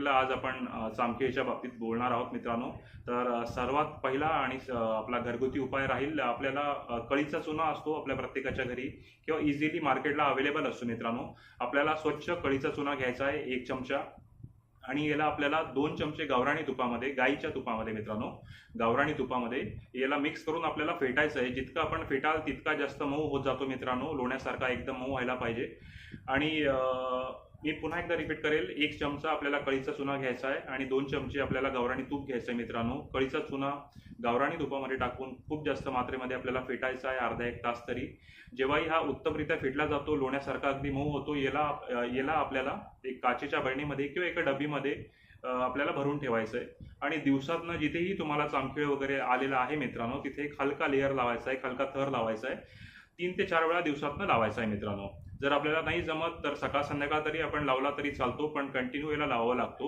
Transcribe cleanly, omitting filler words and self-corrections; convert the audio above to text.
आज आपण चामखिळीच्या बाबतीत बोलणार आहोत मित्रांनो. तर सर्वात पहिला आणि आपला घरगुती उपाय राहील आपल्याला कळीचा चुना असतो आपल्या प्रत्येकाच्या घरी किंवा इझिली मार्केटला अवेलेबल असतो मित्रांनो. आपल्याला स्वच्छ कळीचा चुना घ्यायचा आहे 1 चमचा आणि याला आपल्याला 2 चमचे गावरानी तुपामध्ये, गाईच्या तुपामध्ये मित्रांनो, गावरानी तुपामध्ये याला मिक्स करून आपल्याला फेटायचं आहे. जितकं आपण फेटाल तितका जास्त मऊ होत जातो मित्रांनो. लोण्यासारखा एकदम मऊ व्हायला पाहिजे. आणि मी पुन्हा एकदा रिपीट करेल, 1 चमचा आपल्याला कळीचा चुना घ्यायचा आहे आणि 2 चमचे आपल्याला गावरानी तूप घ्यायचं आहे मित्रांनो. कळीचा चुना गावरानी तुपामध्ये टाकून खूप जास्त मात्रेमध्ये आपल्याला फेटायचा आहे अर्धा 1 तास तरी. जेव्हाही हा उत्तमरित्या फेटला जातो, लोण्यासारखा अगदी मऊ होतो, याला आपल्याला एक काचेच्या बरणीमध्ये किंवा एका डब्बीमध्ये आपल्याला भरून ठेवायचं आहे. आणि दिवसातनं जिथेही तुम्हाला चामखिळ वगैरे आलेला आहे मित्रांनो, तिथे एक हलका लेअर लावायचा आहे, हलका थर लावायचा आहे. 3 ते 4 वेळा दिवसातनं लावायचा आहे मित्रांनो. जर आपल्याला नाही जमत तर सकाळ संध्याकाळ तरी आपण लावला तरी चालतो, पण कंटिन्यू याला लावावा लागतो.